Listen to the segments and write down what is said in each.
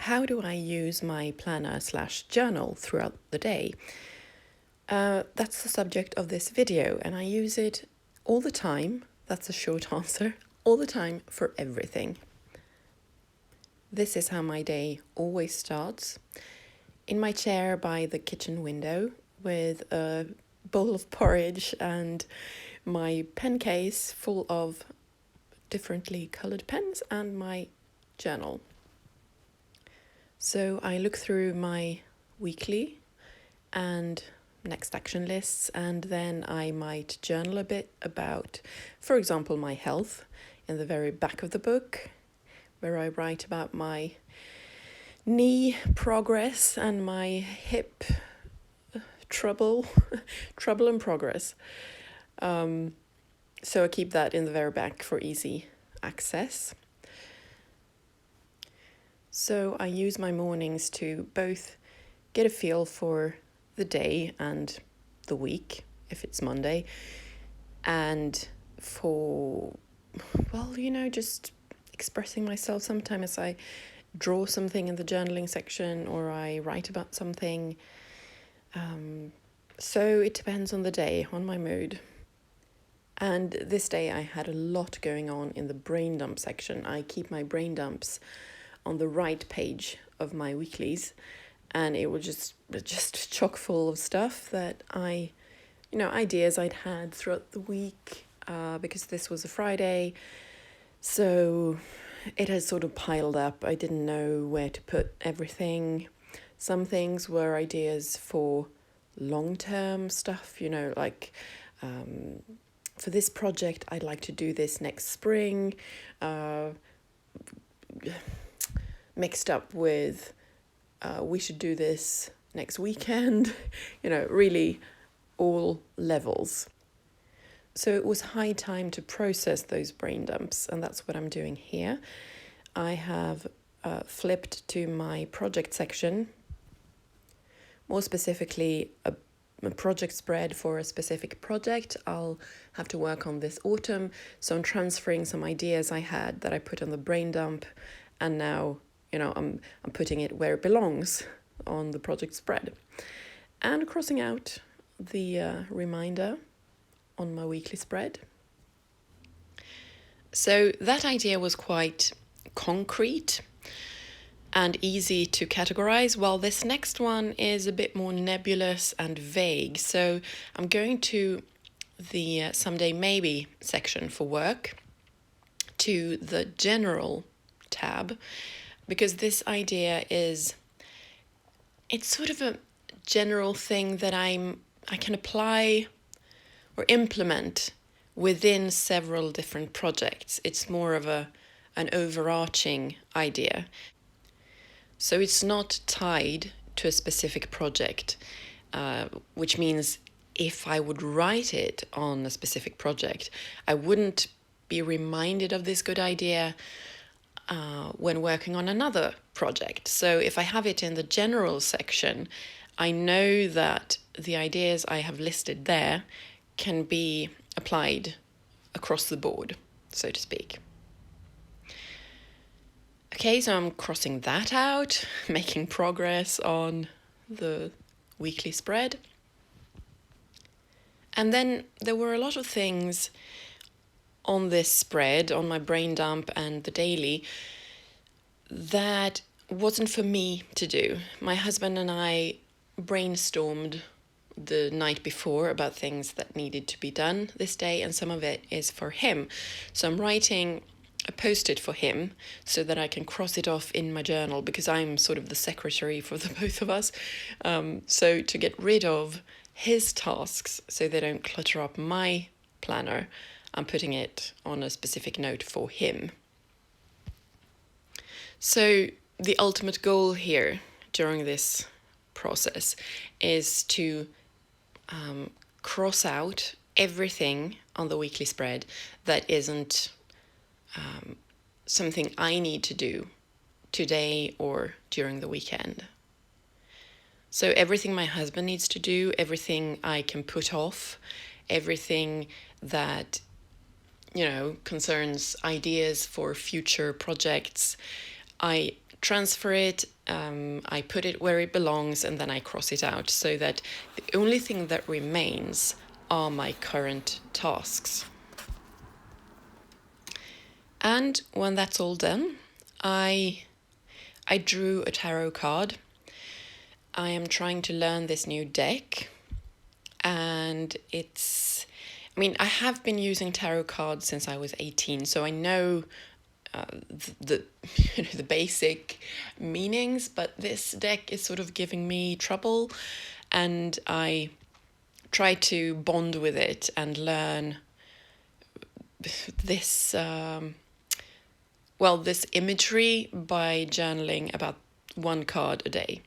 how do I use my planner/journal throughout the day? That's the subject of this video, and I use it all the time. That's a short answer. All the time for everything. This is how my day always starts. In my chair by the kitchen window with a bowl of porridge and my pen case full of differently colored pens and my journal. So I look through my weekly and next action lists, and then I might journal a bit about, for example, my health in the very back of the book, where I write about my knee progress and my hip trouble and progress. So I keep that in the very back for easy access. So I use my mornings to both get a feel for the day and the week, if it's Monday, and for, just expressing myself. Sometimes I draw something in the journaling section or I write about something. So it depends on the day, on my mood. And this day I had a lot going on in the brain dump section. I keep my brain dumps on the right page of my weeklies, and it was just chock full of stuff that ideas I'd had throughout the week, because this was a Friday. So it has sort of piled up. I didn't know where to put everything. Some things were ideas for long-term stuff, for this project, I'd like to do this next spring, mixed up with we should do this next weekend, really all levels. So it was high time to process those brain dumps, and that's what I'm doing here. I have flipped to my project section, more specifically a project spread for a specific project I'll have to work on this autumn. So I'm transferring some ideas I had that I put on the brain dump, and now, I'm putting it where it belongs on the project spread, and crossing out the reminder on my weekly spread. So that idea was quite concrete and easy to categorize, while this next one is a bit more nebulous and vague. So I'm going to the someday maybe section for work, to the general tab, because this idea it's sort of a general thing that I can apply or implement within several different projects. It's more of an overarching idea. So it's not tied to a specific project, which means if I would write it on a specific project, I wouldn't be reminded of this good idea when working on another project. So if I have it in the general section, I know that the ideas I have listed there can be applied across the board, so to speak. Okay, so I'm crossing that out, making progress on the weekly spread. And then there were a lot of things on this spread, on my brain dump and the daily, that wasn't for me to do. My husband and I brainstormed the night before about things that needed to be done this day, and some of it is for him. So I'm writing a post-it for him so that I can cross it off in my journal, because I'm sort of the secretary for the both of us. So to get rid of his tasks so they don't clutter up my planner, I'm putting it on a specific note for him. So the ultimate goal here during this process is to cross out everything on the weekly spread that isn't something I need to do today or during the weekend. So everything my husband needs to do, everything I can put off, everything that, concerns ideas for future projects, I transfer it, I put it where it belongs, and then I cross it out so that the only thing that remains are my current tasks. And when that's all done, I drew a tarot card. I am trying to learn this new deck, and I have been using tarot cards since I was 18, so I know the the basic meanings, but this deck is sort of giving me trouble, and I try to bond with it and learn this this imagery by journaling about one card a day.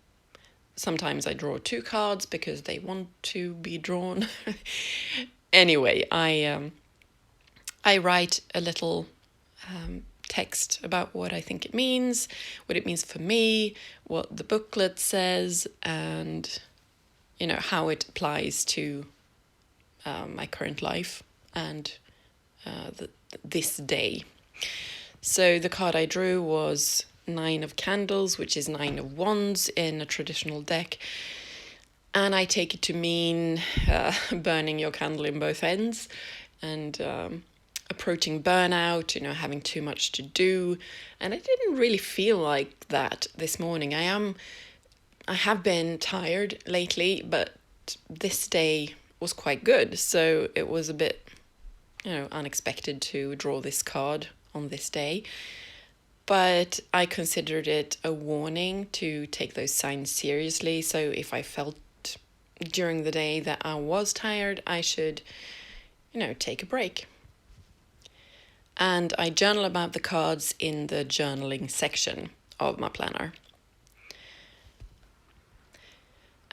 Sometimes I draw 2 cards because they want to be drawn. Anyway, I write a little text about what I think it means, what it means for me, what the booklet says, and how it applies to my current life and this day. So the card I drew was 9 of Candles, which is 9 of Wands in a traditional deck. And I take it to mean burning your candle in both ends and approaching burnout, having too much to do. And I didn't really feel like that this morning. I have been tired lately, but this day was quite good. So it was a bit, unexpected to draw this card on this day. But I considered it a warning to take those signs seriously. So if I felt during the day that I was tired, I should, take a break. And I journal about the cards in the journaling section of my planner.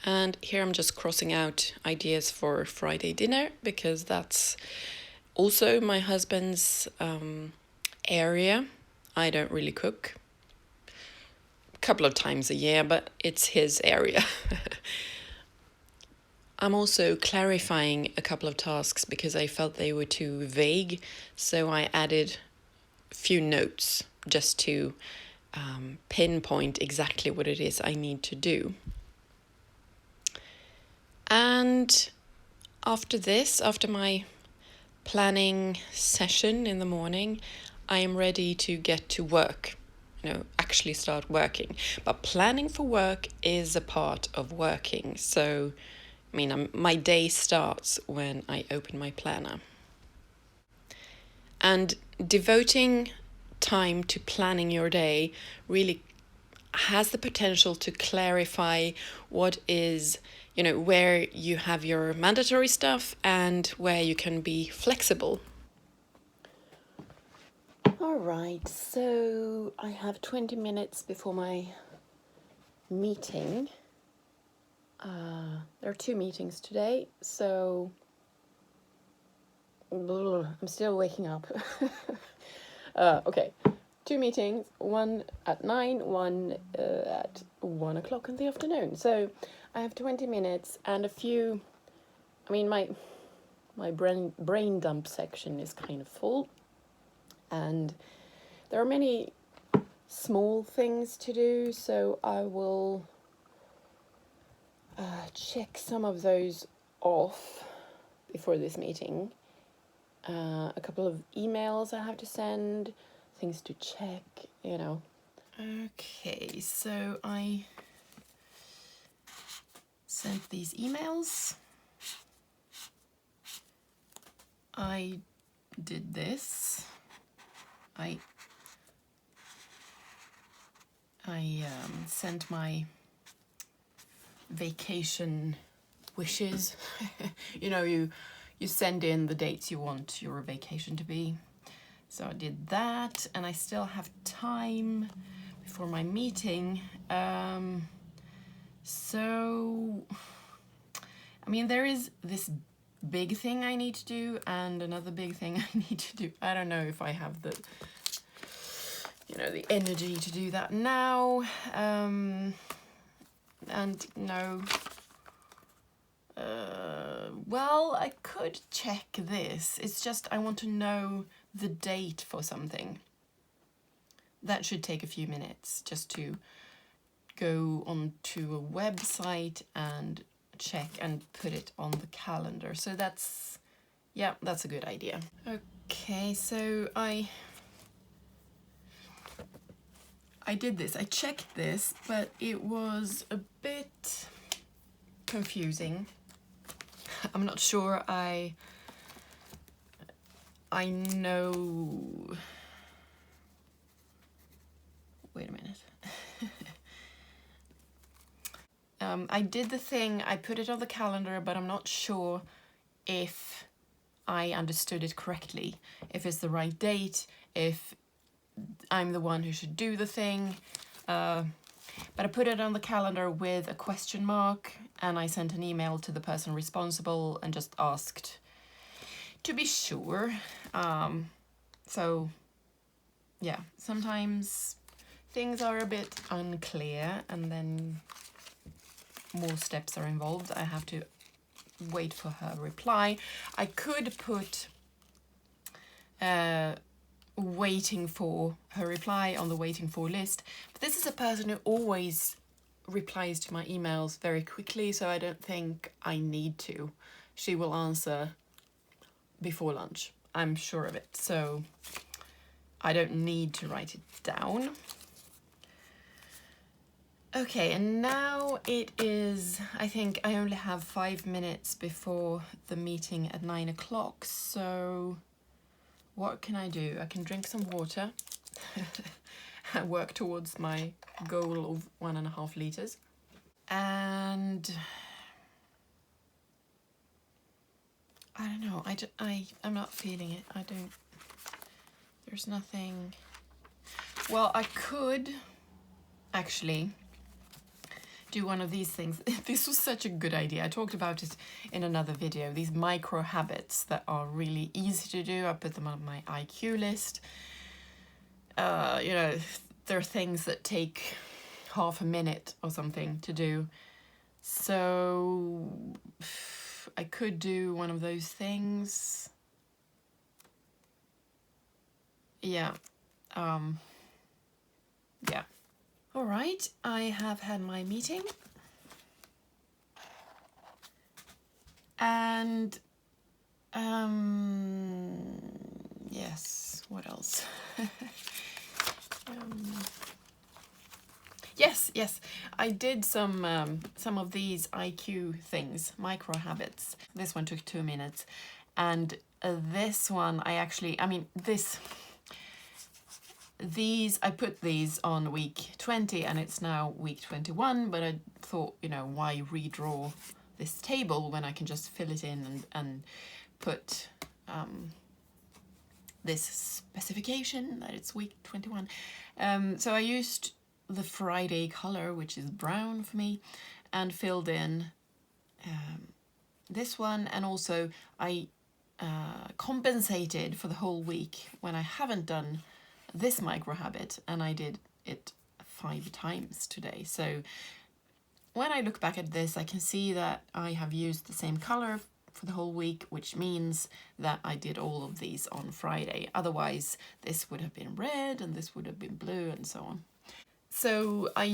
And here I'm just crossing out ideas for Friday dinner because that's also my husband's area. I don't really cook. A couple of times a year, but it's his area. I'm also clarifying a couple of tasks because I felt they were too vague. So I added a few notes just to pinpoint exactly what it is I need to do. And after my planning session in the morning, I am ready to get to work, actually start working. But planning for work is a part of working. So, my day starts when I open my planner. And devoting time to planning your day really has the potential to clarify what is, where you have your mandatory stuff and where you can be flexible. All right, so I have 20 minutes before my meeting. There are 2 meetings today, so I'm still waking up. Okay, 2 meetings, one at 9, one at 1 o'clock in the afternoon. So I have 20 minutes and a few, my brain dump section is kind of full. And there are many small things to do, so I will check some of those off before this meeting. A couple of emails I have to send, things to check, Okay, so I sent these emails. I did this. I sent my vacation wishes. You send in the dates you want your vacation to be. So I did that, and I still have time before my meeting. There is this big thing I need to do and another big thing I need to do. I don't know if I have the energy to do that now. I could check this. It's just I want to know the date for something. that should take a few minutes just to go onto a website and check and put it on the calendar. So that's a good idea. Okay, so I did this, I checked this, but it was a bit confusing. I'm not sure I know. Wait a minute. I did the thing, I put it on the calendar, but I'm not sure if I understood it correctly, if it's the right date, if I'm the one who should do the thing. But I put it on the calendar with a question mark, and I sent an email to the person responsible and just asked to be sure. So yeah, sometimes things are a bit unclear and then more steps are involved. I have to wait for her reply. I could put waiting for her reply on the waiting for list, but this is a person who always replies to my emails very quickly, so I don't think I need to. She will answer before lunch, I'm sure of it, so I don't need to write it down. Okay, and now it is, I think I only have 5 minutes before the meeting at 9 o'clock, so what can I do? I can drink some water and work towards my goal of 1.5 liters. And I don't know, I'm not feeling it. There's nothing. Well, I could actually do one of these things. This was such a good idea. I talked about it in another video, these micro habits that are really easy to do. I put them on my IQ list. You know, there are things that take half a minute or something to do. So I could do one of those things. Yeah. Yeah. All right, I have had my meeting. And yes, what else? Yes, I did some of these IQ things, micro habits. This one took 2 minutes, and this one I put these on week 20 and it's now week 21, but I thought, you know, why redraw this table when I can just fill it in and put this specification that it's week 21. So I used the Friday color, which is brown for me, and filled in this one, and also I compensated for the whole week when I haven't done this micro habit, and I did it 5 times today. So when I look back at this, I can see that I have used the same color for the whole week, which means that I did all of these on Friday. Otherwise, this would have been red and this would have been blue and so on. So I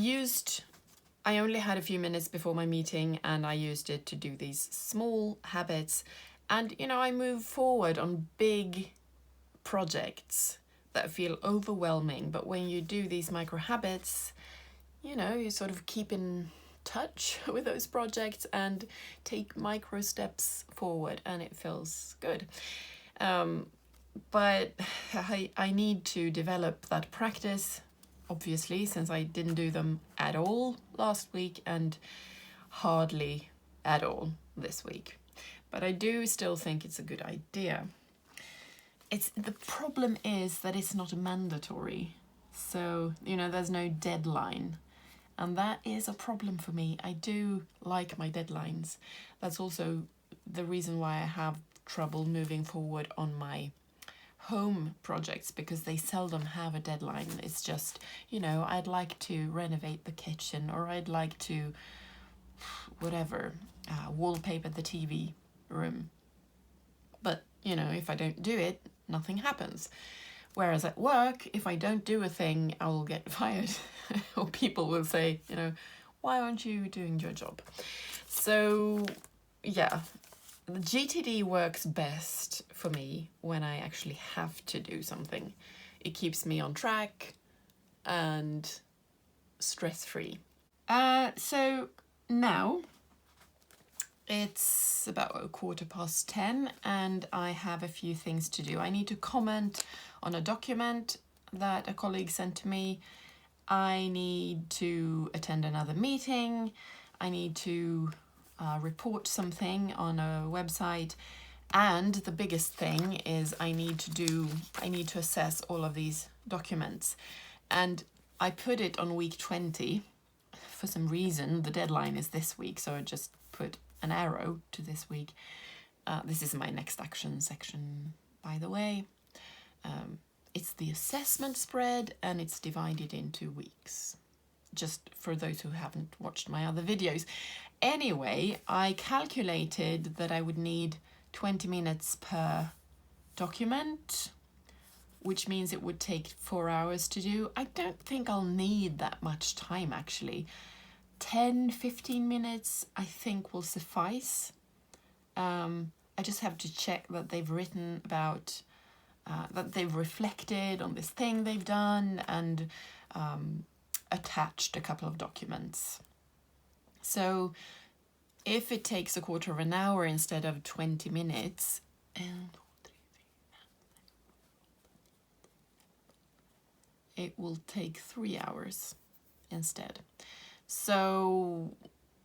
only had a few minutes before my meeting, and I used it to do these small habits. And, you know, I move forward on big projects that feel overwhelming, but when you do these micro habits, you know, you sort of keep in touch with those projects and take micro steps forward, and it feels good. But I need to develop that practice, obviously, since I didn't do them at all last week and hardly at all this week. But I do still think it's a good idea. The problem is that it's not mandatory. So, you know, there's no deadline. And that is a problem for me. I do like my deadlines. That's also the reason why I have trouble moving forward on my home projects, because they seldom have a deadline. It's just, you know, I'd like to renovate the kitchen, or I'd like to, whatever, wallpaper the TV room. But, you know, if I don't do it, nothing happens. Whereas at work, if I don't do a thing, I will get fired. Or people will say, you know, why aren't you doing your job? So yeah, the GTD works best for me when I actually have to do something. It keeps me on track and stress-free. So now it's about 10:15 and I have a few things to do. I need to comment on a document that a colleague sent to me. I need to attend another meeting. I need to report something on a website. And the biggest thing is I need to assess all of these documents. And I put it on week 20. For some reason, the deadline is this week, so I just put an arrow to this week. This is my next action section, by the way. It's the assessment spread and it's divided into weeks, just for those who haven't watched my other videos. Anyway, I calculated that I would need 20 minutes per document, which means it would take 4 hours to do. I don't think I'll need that much time actually. 10-15 minutes I think will suffice. I just have to check that they've written about that they've reflected on this thing they've done and attached a couple of documents. So if it takes a quarter of an hour instead of 20 minutes, it will take 3 hours instead. So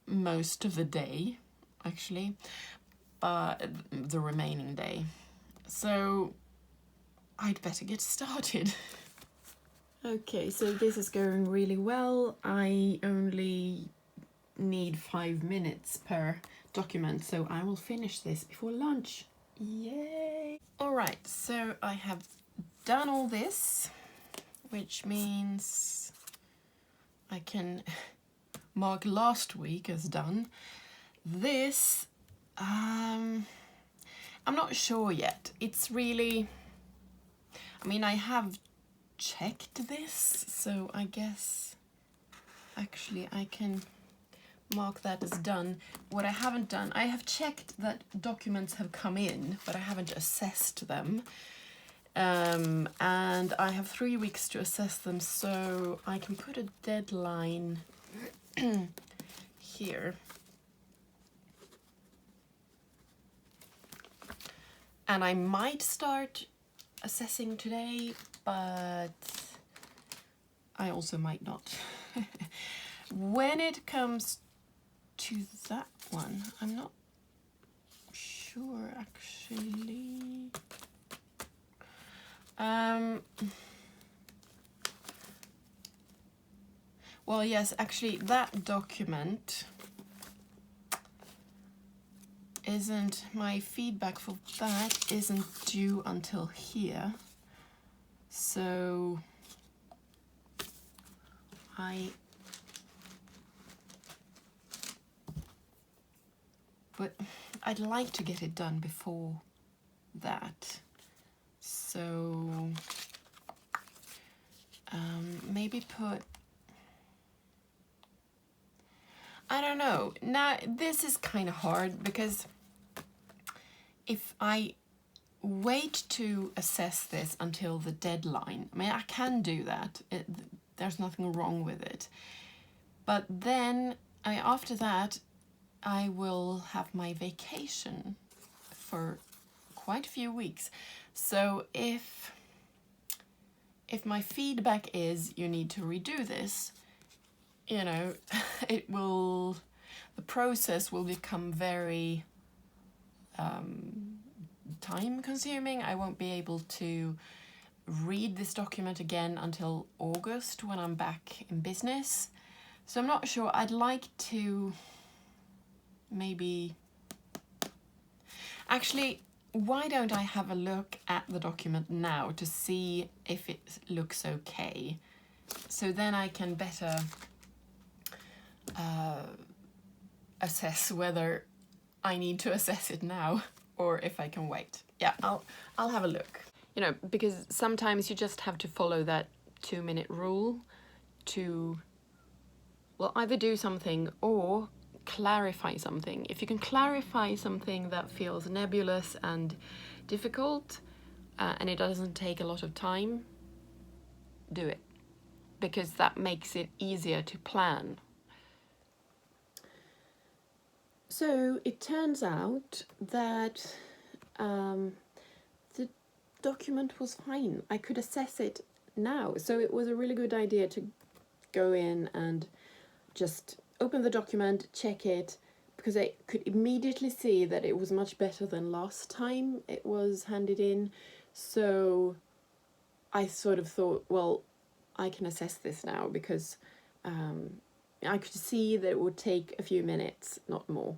most of the day, actually, but the remaining day. So I'd better get started. Okay, so this is going really well. I only need 5 minutes per document, so I will finish this before lunch. Yay! All right, so I have done all this, which means I can mark last week as done. This, I'm not sure yet. It's really, I mean, I have checked this, so I guess actually I can mark that as done. What I haven't done, I have checked that documents have come in, but I haven't assessed them. And I have 3 weeks to assess them, so I can put a deadline here. And I might start assessing today, but I also might not. When it comes to that one, I'm not sure actually. Well, yes, actually that document isn't, my feedback for that isn't due until here. So but I'd like to get it done before that. So maybe put, I don't know. Now this is kind of hard because if I wait to assess this until the deadline, I mean, I can do that. There's nothing wrong with it. But then after that, I will have my vacation for quite a few weeks. So if my feedback is you need to redo this, you know, the process will become very time consuming. I won't be able to read this document again until August when I'm back in business. So I'm not sure. I'd like to maybe, actually, why don't I have a look at the document now to see if it looks okay? So then I can better assess whether I need to assess it now or if I can wait. Yeah, I'll have a look. you know, because sometimes you just have to follow that 2-minute rule to, well, either do something or clarify something. If you can clarify something that feels nebulous and difficult, and it doesn't take a lot of time, do it, because that makes it easier to plan. So it turns out that the document was fine. I could assess it now. So it was a really good idea to go in and just open the document, check it, because I could immediately see that it was much better than last time it was handed in. So I sort of thought, well, I can assess this now, because I could see that it would take a few minutes, not more.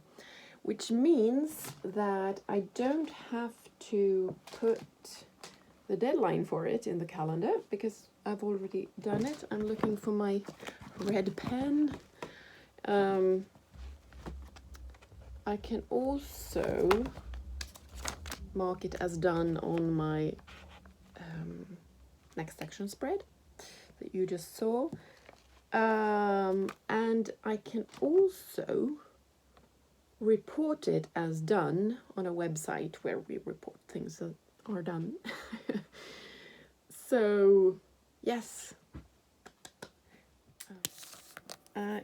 Which means that I don't have to put the deadline for it in the calendar, because I've already done it. I'm looking for my red pen. I can also mark it as done on my next action spread that you just saw. And I can also report it as done on a website where we report things that are done. So, yes.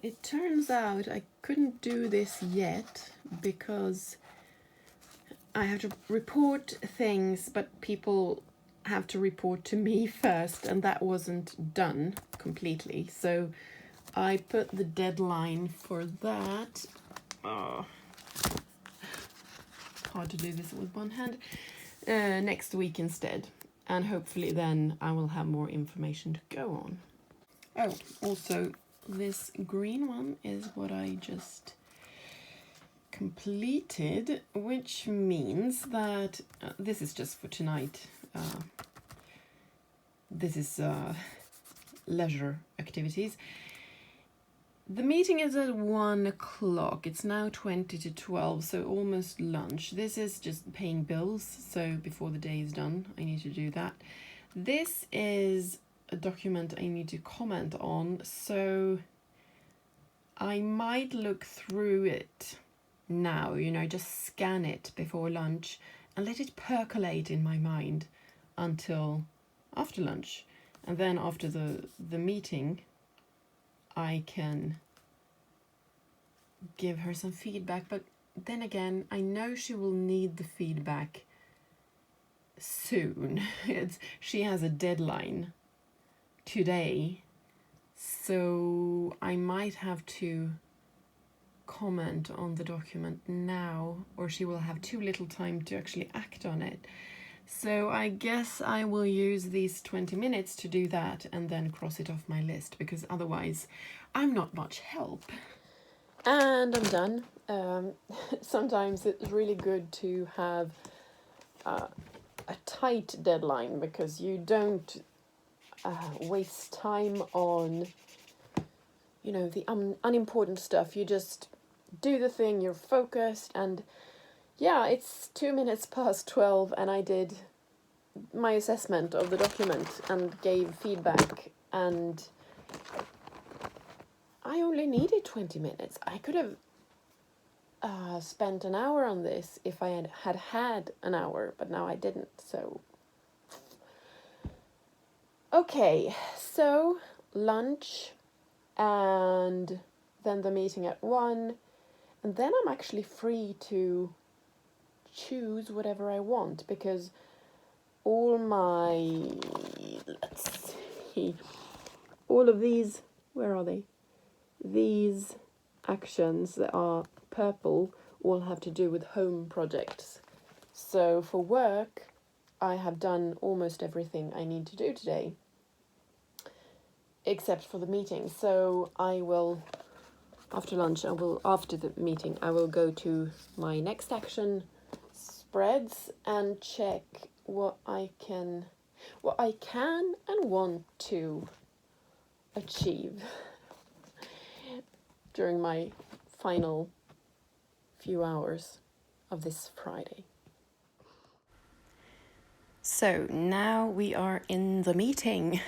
It turns out I couldn't do this yet because I have to report things, but people have to report to me first, and that wasn't done completely. So I put the deadline for that. Hard to do this with one hand. Next week instead, and hopefully then I will have more information to go on. Oh, also this green one is what I just completed, which means that this is just for tonight. This is leisure activities. The meeting is at 1 o'clock. It's now 20 to 12, so almost lunch. This is just paying bills, so before the day is done, I need to do that. This is a document I need to comment on, so I might look through it now, you know, just scan it before lunch and let it percolate in my mind until after lunch. And then after the meeting, I can give her some feedback. But then again, I know she will need the feedback soon. She has a deadline today, so I might have to comment on the document now, or she will have too little time to actually act on it. So I guess I will use these 20 minutes to do that and then cross it off my list, because otherwise I'm not much help. And I'm done. Sometimes it's really good to have a tight deadline, because you don't waste time on, you know, the unimportant stuff. You just do the thing, you're focused, and yeah, it's 2 minutes past 12 and I did my assessment of the document and gave feedback, and I only needed 20 minutes. I could have spent an hour on this if I had an hour, but now I didn't, so. Okay, so lunch, and then the meeting at 1, and then I'm actually free to choose whatever I want, because all my, let's see, all of these, where are they? These actions that are purple all have to do with home projects. So for work, I have done almost everything I need to do today, except for the meeting. So I will, after lunch, after the meeting, I will go to my next action spreads and check what I can and want to achieve during my final few hours of this Friday. So now we are in the meeting.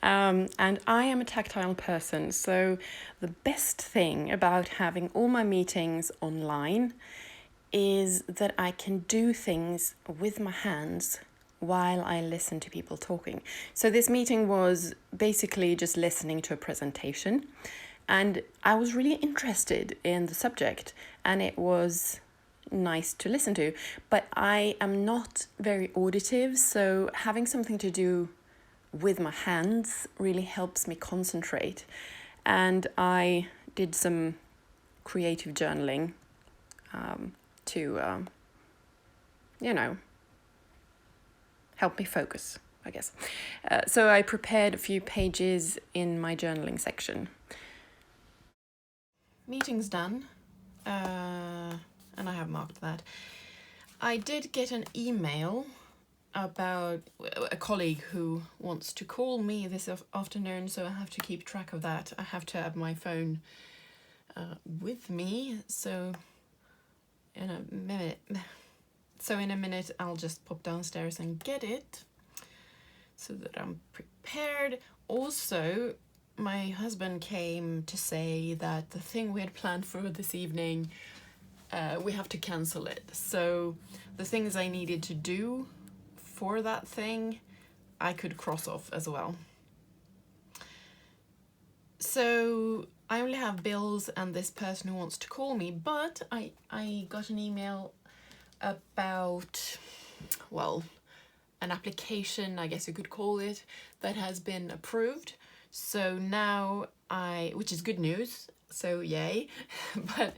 And I am a tactile person, so the best thing about having all my meetings online is that I can do things with my hands while I listen to people talking. So this meeting was basically just listening to a presentation, and I was really interested in the subject, and it was nice to listen to, but I am not very auditive, so having something to do with my hands really helps me concentrate. And I did some creative journaling to, help me focus, I guess. So I prepared a few pages in my journaling section. Meeting's done, and I have marked that. I did get an email about a colleague who wants to call me this afternoon, so I have to keep track of that. I have to have my phone with me, so in a minute I'll just pop downstairs and get it so that I'm prepared. Also, my husband came to say that the thing we had planned for this evening, we have to cancel it. So the things I needed to do for that thing, I could cross off as well. So I only have bills and this person who wants to call me, but I got an email about, well, an application, I guess you could call it, that has been approved. So now which is good news, so yay, but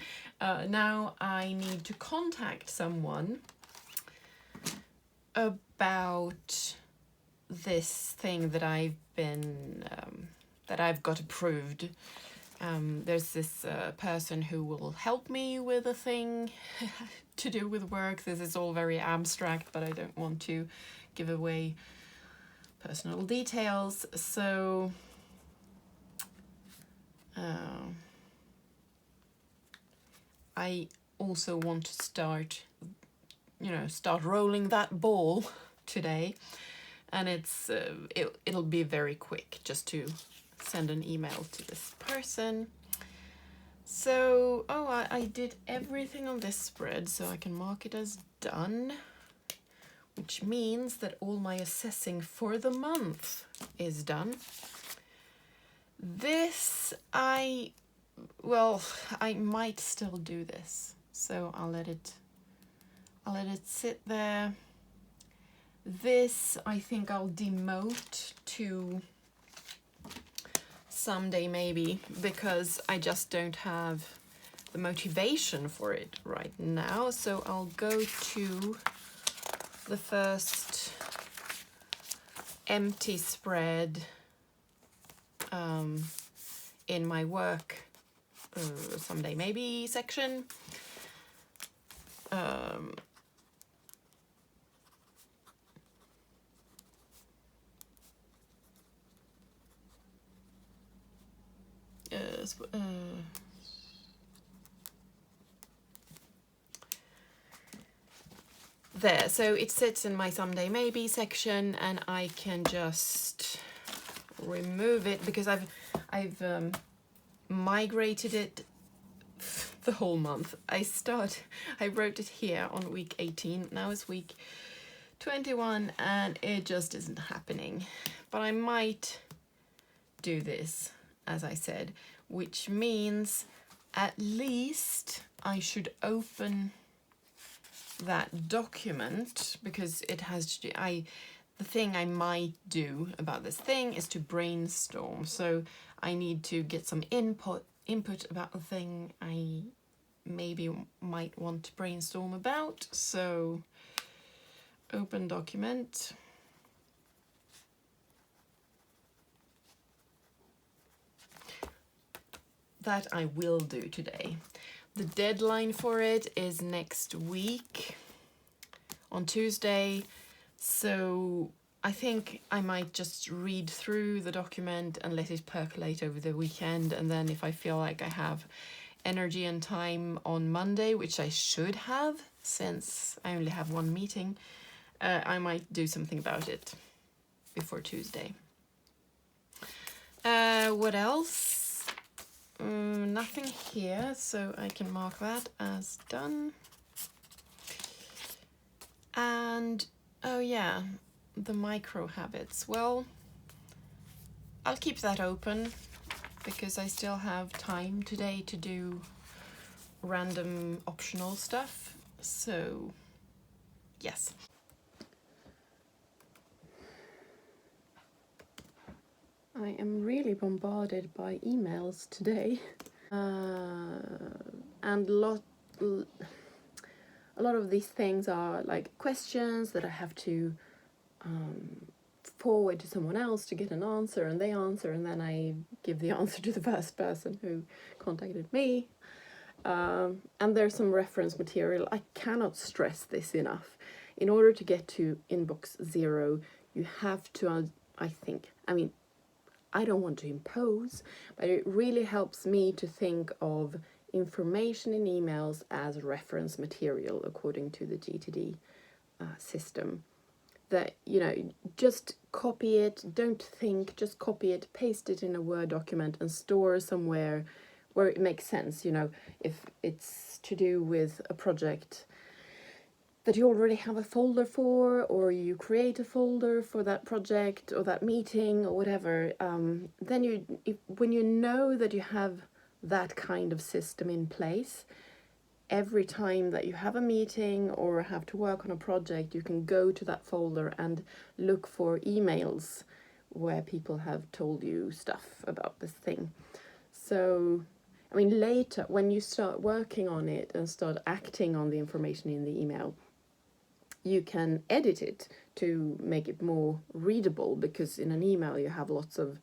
now I need to contact someone about this thing that I've got approved. There's this person who will help me with a thing to do with work. This is all very abstract, but I don't want to give away personal details. So I also want to start rolling that ball today, and it'll be very quick just to send an email to this person. So I did everything on this spread, so I can mark it as done, which means that all my assessing for the month is done. This I might still do this, so I'll let it sit there. This I think I'll demote to someday maybe, because I just don't have the motivation for it right now. So I'll go to the first empty spread in my work someday maybe section. There, so it sits in my someday maybe section, and I can just remove it because I've migrated it the whole month. I wrote it here on week 18, now it's week 21, and it just isn't happening. But I might do this, as I said, which means at least I should open that document, because it has to do, the thing I might do about this thing is to brainstorm. So I need to get some input about the thing I maybe might want to brainstorm about. So open document. That I will do today. The deadline for it is next week on Tuesday. So I think I might just read through the document and let it percolate over the weekend. And then if I feel like I have energy and time on Monday, which I should have since I only have one meeting, I might do something about it before Tuesday. What else? Nothing here, so I can mark that as done. And oh yeah, the micro habits. Well, I'll keep that open because I still have time today to do random optional stuff. So yes. I am really bombarded by emails today. And a lot of these things are like questions that I have to forward to someone else to get an answer, and they answer, and then I give the answer to the first person who contacted me. And there's some reference material. I cannot stress this enough. In order to get to inbox 0, you have to, I don't want to impose, but it really helps me to think of information in emails as reference material according to the GTD system. That, just copy it, don't think, just copy it, paste it in a Word document and store somewhere where it makes sense. If it's to do with a project that you already have a folder for, or you create a folder for that project or that meeting or whatever, then when you know that you have that kind of system in place, every time that you have a meeting or have to work on a project, you can go to that folder and look for emails where people have told you stuff about this thing. So, later, when you start working on it and start acting on the information in the email, you can edit it to make it more readable, because in an email you have lots of,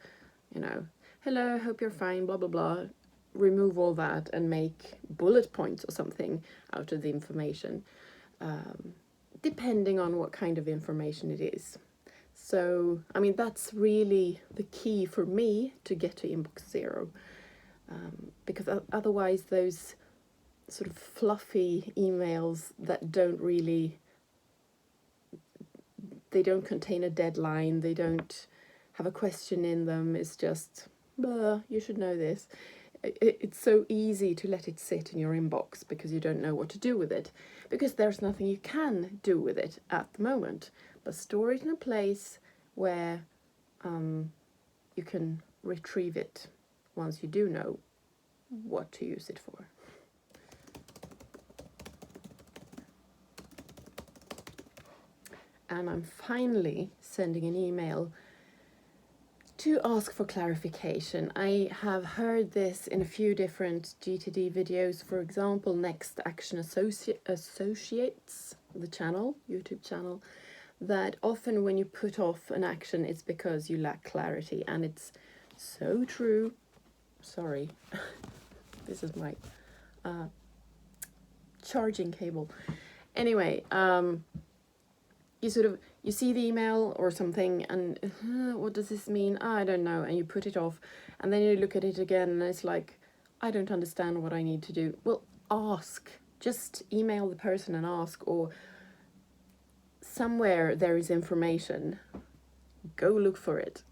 hello, hope you're fine, blah, blah, blah. Remove all that and make bullet points or something out of the information, depending on what kind of information it is. So, that's really the key for me to get to inbox 0, because otherwise those sort of fluffy emails that they don't contain a deadline, they don't have a question in them, it's just, you should know this. It's so easy to let it sit in your inbox because you don't know what to do with it, because there's nothing you can do with it at the moment. But store it in a place where you can retrieve it once you do know what to use it for. And I'm finally sending an email to ask for clarification. I have heard this in a few different GTD videos. For example, Next Action Associates, the channel, YouTube channel, that often when you put off an action, it's because you lack clarity. And it's so true. Sorry, this is my charging cable. Anyway, you see the email or something and what does this mean? I don't know, and you put it off, and then you look at it again and it's like, I don't understand what I need to do. Well, ask. Just email the person and ask, or somewhere there is information, go look for it.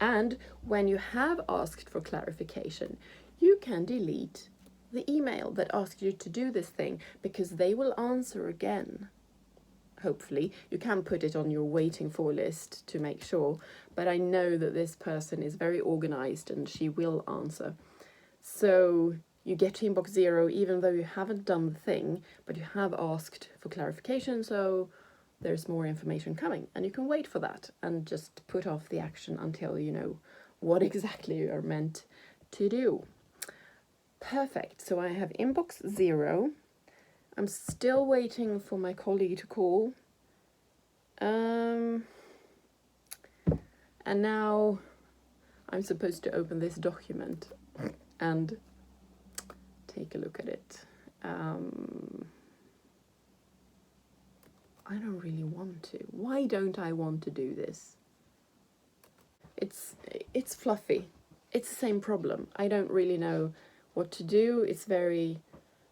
And when you have asked for clarification, you can delete the email that asked you to do this thing, because they will answer again. Hopefully, you can put it on your waiting for list to make sure, but I know that this person is very organized and she will answer. So you get to inbox 0 even though you haven't done the thing, but you have asked for clarification, so there's more information coming, and you can wait for that and just put off the action until you know what exactly you are meant to do. Perfect. So I have inbox 0. I'm still waiting for my colleague to call. And now I'm supposed to open this document and take a look at it. I don't really want to. Why don't I want to do this? It's fluffy. It's the same problem. I don't really know what to do. It's very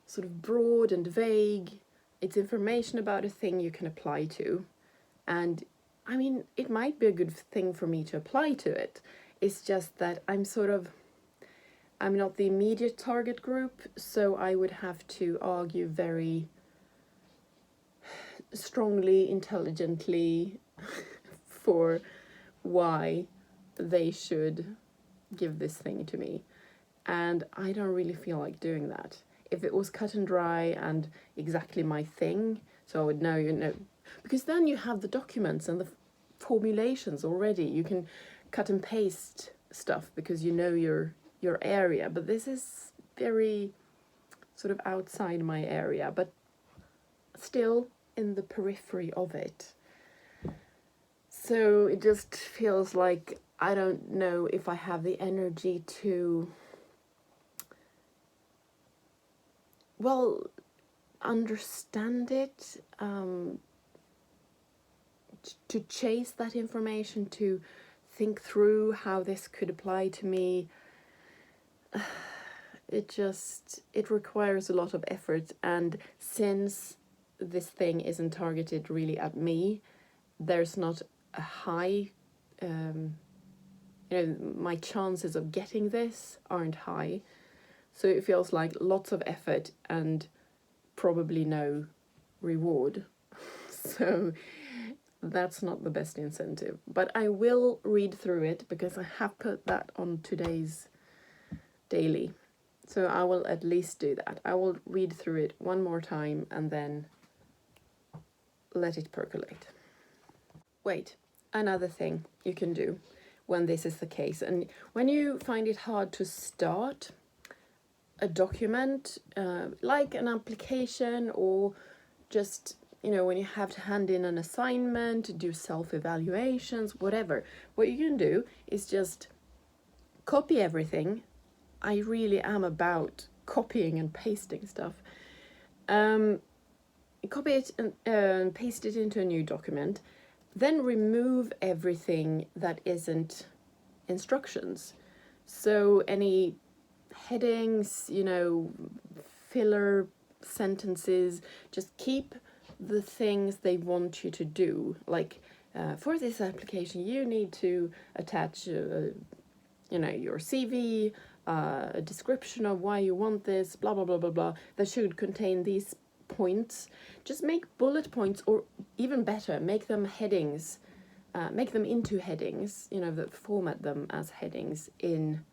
sort of broad and vague. it's information about a thing you can apply to. And I mean, it might be a good thing for me to apply to it. It's just that I'm not the immediate target group, so I would have to argue very strongly, intelligently for why they should give this thing to me. And I don't really feel like doing that. If it was cut and dry and exactly my thing, so I would know, you know, because then you have the documents and the formulations already. You can cut and paste stuff because you know your area. But this is very sort of outside my area, but still in the periphery of it. So it just feels like I don't know if I have the energy to, well, understand it, to chase that information, to think through how this could apply to me. It requires a lot of effort, and since this thing isn't targeted really at me, there's not a high, my chances of getting this aren't high. So it feels like lots of effort and probably no reward. So that's not the best incentive. But I will read through it because I have put that on today's daily. So I will at least do that. I will read through it one more time and then let it percolate. Wait, another thing you can do when this is the case, and when you find it hard to start a document, like an application, or just, when you have to hand in an assignment, do self-evaluations, whatever, what you can do is just copy everything. I really am about copying and pasting stuff. Copy it and paste it into a new document. Then remove everything that isn't instructions. So any headings, filler sentences, just keep the things they want you to do. Like for this application, you need to attach, your CV, a description of why you want this, blah, blah, blah, blah, blah, that should contain these points. Just make bullet points, or even better, make them headings, make them into headings, that format them as headings in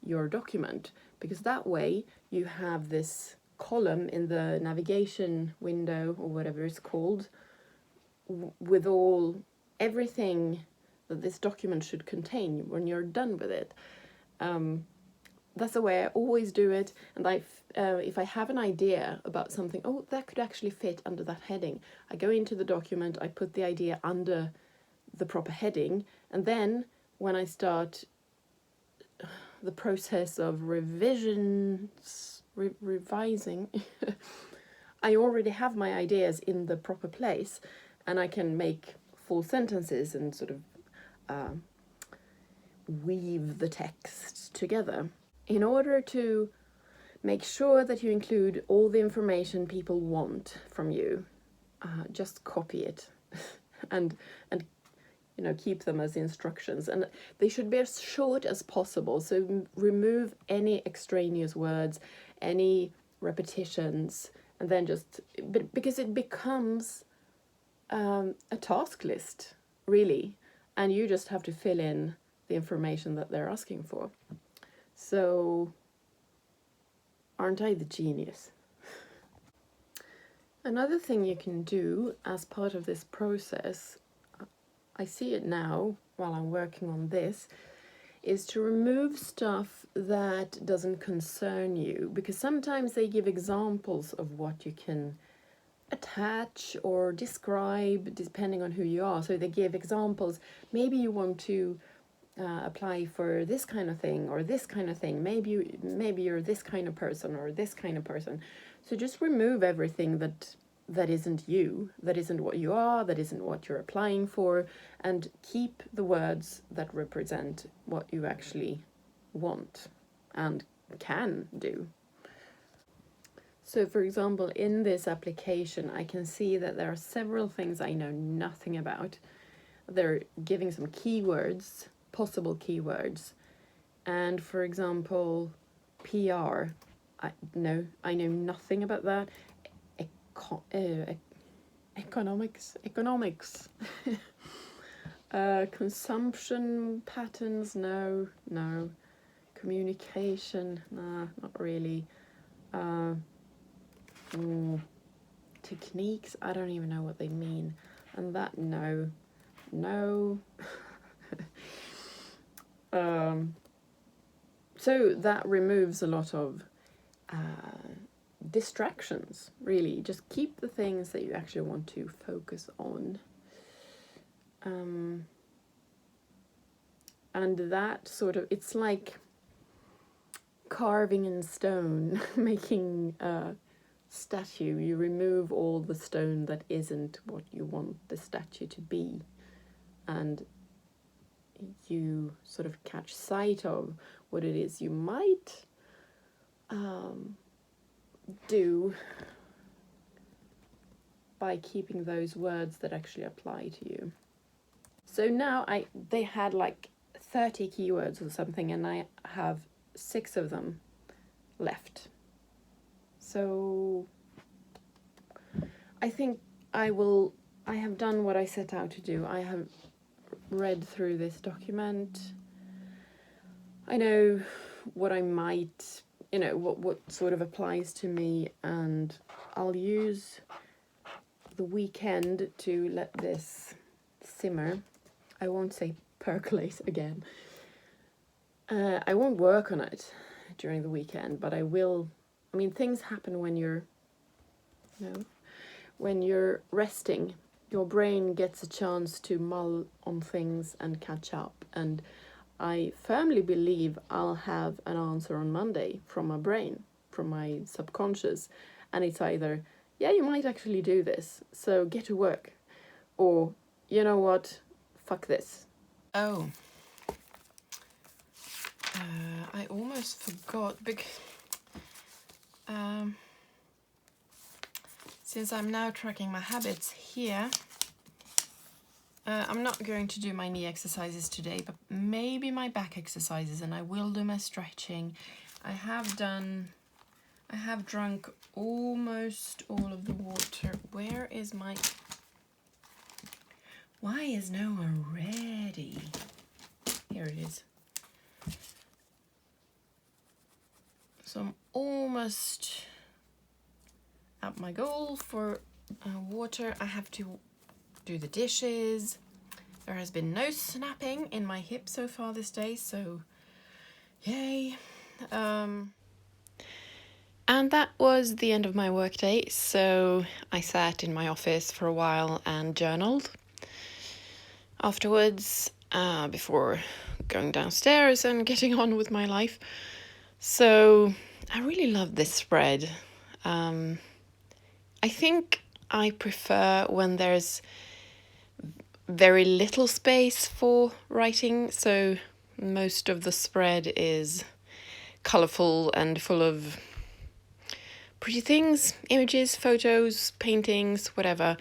your document, because that way you have this column in the navigation window, or whatever it's called, with everything that this document should contain when you're done with it. That's the way I always do it. And if I have an idea about something, that could actually fit under that heading, I go into the document, I put the idea under the proper heading, and then when I start the process of revising, I already have my ideas in the proper place, and I can make full sentences and sort of weave the text together. In order to make sure that you include all the information people want from you, just copy it and keep them as instructions. And they should be as short as possible. So remove any extraneous words, any repetitions, and then because it becomes a task list, really. And you just have to fill in the information that they're asking for. So, aren't I the genius? Another thing you can do as part of this process, I see it now while I'm working on this, is to remove stuff that doesn't concern you, because sometimes they give examples of what you can attach or describe depending on who you are. So they give examples. Maybe you want to apply for this kind of thing or this kind of thing. Maybe you're this kind of person or this kind of person. So just remove everything that isn't you, that isn't what you are, that isn't what you're applying for, and keep the words that represent what you actually want and can do. So for example, in this application, I can see that there are several things I know nothing about. They're giving some keywords, possible keywords. And for example, PR, I know nothing about that. Economics. Consumption patterns, no. Communication, nah, not really. Techniques, I don't even know what they mean. And that, no. So that removes a lot of distractions, really. Just keep the things that you actually want to focus on. And that sort of, it's like carving in stone, making a statue. You remove all the stone that isn't what you want the statue to be, and you sort of catch sight of what it is you might do by keeping those words that actually apply to you. So now they had like 30 keywords or something, and I have 6 of them left. So I think I have done what I set out to do. I have read through this document. I know what I might, what sort of applies to me, and I'll use the weekend to let this simmer. I won't say percolate again. I won't work on it during the weekend, but I will. I mean, things happen when you're resting. Your brain gets a chance to mull on things and catch up. And I firmly believe I'll have an answer on Monday from my brain, from my subconscious. And it's either, yeah, you might actually do this, so get to work. Or, you know what, fuck this. Oh. I almost forgot, because since I'm now tracking my habits here, I'm not going to do my knee exercises today, but maybe my back exercises, and I will do my stretching. I have drunk almost all of the water. Where is my... Why is no one ready? Here it is. So I'm almost at my goal for water. I have to do the dishes. There has been no snapping in my hip so far this day, so yay. And that was the end of my workday, so I sat in my office for a while and journaled afterwards, before going downstairs and getting on with my life. So I really love this spread. I think I prefer when there's very little space for writing, so most of the spread is colourful and full of pretty things, images, photos, paintings, whatever.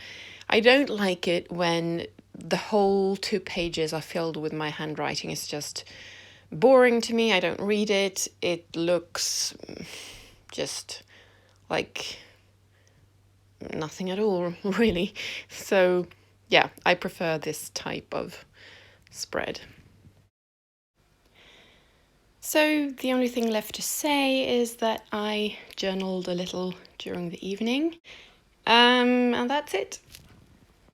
I don't like it when the whole 2 pages are filled with my handwriting. It's just boring to me. I don't read it. It looks just like nothing at all, really. So yeah, I prefer this type of spread. So the only thing left to say is that I journaled a little during the evening, and that's it.